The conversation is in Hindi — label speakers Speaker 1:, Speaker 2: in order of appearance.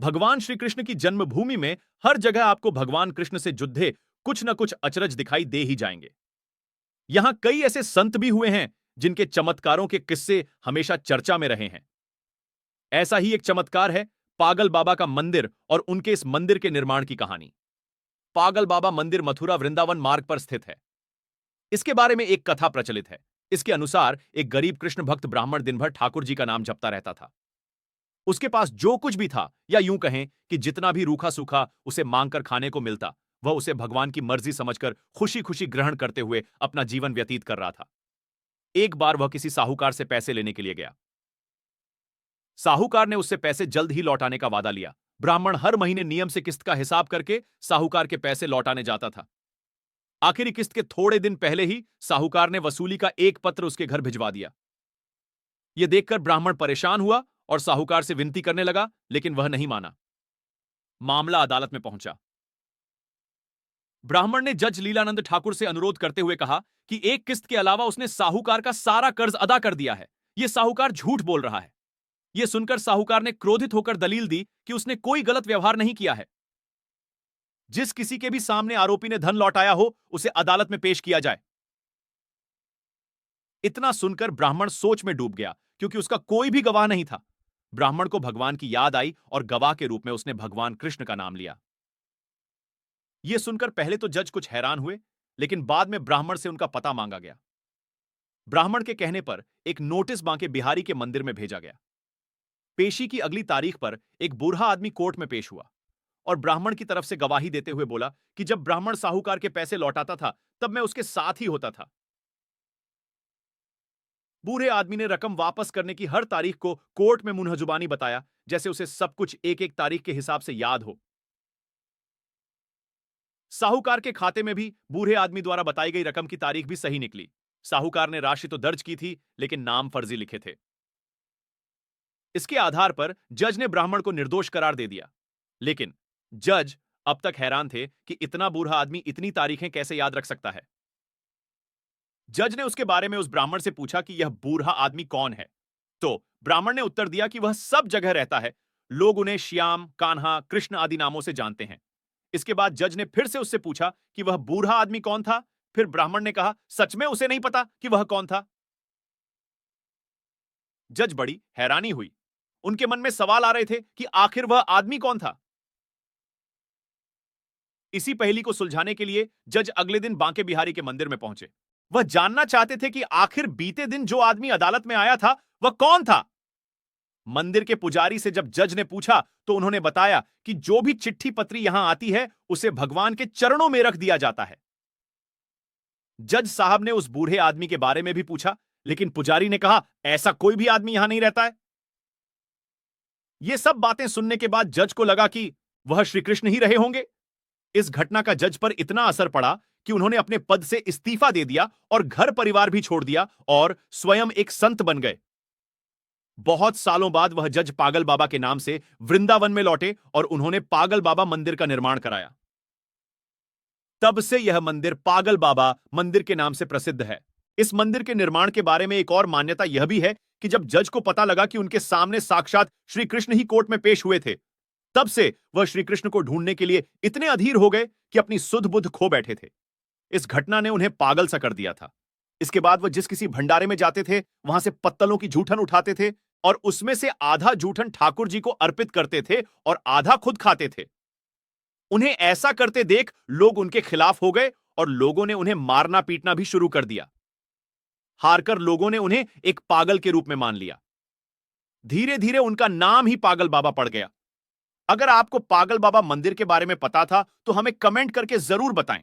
Speaker 1: भगवान श्री कृष्ण की जन्मभूमि में हर जगह आपको भगवान कृष्ण से जुड़े कुछ न कुछ अचरज दिखाई दे ही जाएंगे। यहां कई ऐसे संत भी हुए हैं जिनके चमत्कारों के किस्से हमेशा चर्चा में रहे हैं। ऐसा ही एक चमत्कार है पागल बाबा का मंदिर और उनके इस मंदिर के निर्माण की कहानी। पागल बाबा मंदिर मथुरा वृंदावन मार्ग पर स्थित है। इसके बारे में एक कथा प्रचलित है। इसके अनुसार एक गरीब कृष्ण भक्त ब्राह्मण दिन भर ठाकुर जी का नाम जपता रहता था। उसके पास जो कुछ भी था, या यूं कहें कि जितना भी रूखा सूखा उसे मांगकर खाने को मिलता, वह उसे भगवान की मर्जी समझकर खुशी खुशी ग्रहण करते हुए अपना जीवन व्यतीत कर रहा था। एक बार वह किसी साहूकार से पैसे लेने के लिए गया। साहूकार ने उससे पैसे जल्द ही लौटाने का वादा लिया। ब्राह्मण हर महीने नियम से किस्त का हिसाब करके साहूकार के पैसे लौटाने जाता था। आखिरी किस्त के थोड़े दिन पहले ही साहूकार ने वसूली का एक पत्र उसके घर भिजवा दिया। यह देखकर ब्राह्मण परेशान हुआ और साहूकार से विनती करने लगा, लेकिन वह नहीं माना। मामला अदालत में पहुंचा। ब्राह्मण ने जज लीलानंद ठाकुर से अनुरोध करते हुए कहा कि एक किस्त के अलावा उसने साहूकार का सारा कर्ज अदा कर दिया है। यह साहूकार झूठ बोल रहा है। यह सुनकर साहूकार ने क्रोधित होकर दलील दी कि उसने कोई गलत व्यवहार नहीं किया है। जिस किसी के भी सामने आरोपी ने धन लौटाया हो, उसे अदालत में पेश किया जाए। इतना सुनकर ब्राह्मण सोच में डूब गया, क्योंकि उसका कोई भी गवाह नहीं था। ब्राह्मण को भगवान की याद आई और गवाह के रूप में उसने भगवान कृष्ण का नाम लिया। यह सुनकर पहले तो जज कुछ हैरान हुए, लेकिन बाद में ब्राह्मण से उनका पता मांगा गया। ब्राह्मण के कहने पर एक नोटिस बांके बिहारी के मंदिर में भेजा गया। पेशी की अगली तारीख पर एक बूढ़ा आदमी कोर्ट में पेश हुआ और ब्राह्मण की तरफ से गवाही देते हुए बोला कि जब ब्राह्मण साहूकार के पैसे लौटाता था, तब मैं उसके साथ ही होता था। बूढ़े आदमी ने रकम वापस करने की हर तारीख को कोर्ट में मुंह जुबानी बताया, जैसे उसे सब कुछ एक एक तारीख के हिसाब से याद हो। साहूकार के खाते में भी बूढ़े आदमी द्वारा बताई गई रकम की तारीख भी सही निकली। साहूकार ने राशि तो दर्ज की थी, लेकिन नाम फर्जी लिखे थे। इसके आधार पर जज ने ब्राह्मण को निर्दोष करार दे दिया। लेकिन जज अब तक हैरान थे कि इतना बूढ़ा आदमी इतनी तारीखें कैसे याद रख सकता है। जज ने उसके बारे में उस ब्राह्मण से पूछा कि यह बूढ़ा आदमी कौन है। तो ब्राह्मण ने उत्तर दिया कि वह सब जगह रहता है। लोग उन्हें श्याम, कान्हा, कृष्ण आदि नामों से जानते हैं। इसके बाद जज ने फिर से उससे पूछा कि वह बूढ़ा आदमी कौन था। फिर ब्राह्मण ने कहा सच में उसे नहीं पता कि वह कौन था। जज बड़ी हैरानी हुई। उनके मन में सवाल आ रहे थे कि आखिर वह आदमी कौन था। इसी पहेली को सुलझाने के लिए जज अगले दिन बांके बिहारी के मंदिर में पहुंचे। वह जानना चाहते थे कि आखिर बीते दिन जो आदमी अदालत में आया था, वह कौन था। मंदिर के पुजारी से जब जज ने पूछा, तो उन्होंने बताया कि जो भी चिट्ठी पत्री यहां आती है, उसे भगवान के चरणों में रख दिया जाता है। जज साहब ने उस बूढ़े आदमी के बारे में भी पूछा, लेकिन पुजारी ने कहा ऐसा कोई भी आदमी यहां नहीं रहता है। ये सब बातें सुनने के बाद जज को लगा कि वह श्री कृष्ण ही रहे होंगे। इस घटना का जज पर इतना असर पड़ा कि उन्होंने अपने पद से इस्तीफा दे दिया और घर परिवार भी छोड़ दिया और स्वयं एक संत बन गए। बहुत सालों बाद वह जज पागल बाबा के नाम से वृंदावन में लौटे और उन्होंने पागल बाबा मंदिर का निर्माण कराया। तब से यह मंदिर पागल बाबा मंदिर के नाम से प्रसिद्ध है। इस मंदिर के निर्माण के बारे में एक और मान्यता यह भी है कि जब जज को पता लगा कि उनके सामने साक्षात श्री कृष्ण ही कोर्ट में पेश हुए थे, तब से वह श्री कृष्ण को ढूंढने के लिए इतने अधीर हो गए कि अपनी सुध बुध खो बैठे थे। इस घटना ने उन्हें पागल सा कर दिया था। इसके बाद वह जिस किसी भंडारे में जाते थे, वहां से पत्तलों की जूठन उठाते थे और उसमें से आधा जूठन ठाकुर जी को अर्पित करते थे और आधा खुद खाते थे। उन्हें ऐसा करते देख लोग उनके खिलाफ हो गए और लोगों ने उन्हें मारना पीटना भी शुरू कर दिया। हारकर लोगों ने उन्हें एक पागल के रूप में मान लिया। धीरे धीरे उनका नाम ही पागल बाबा पड़ गया। अगर आपको पागल बाबा मंदिर के बारे में पता था, तो हमें कमेंट करके जरूर बताएं।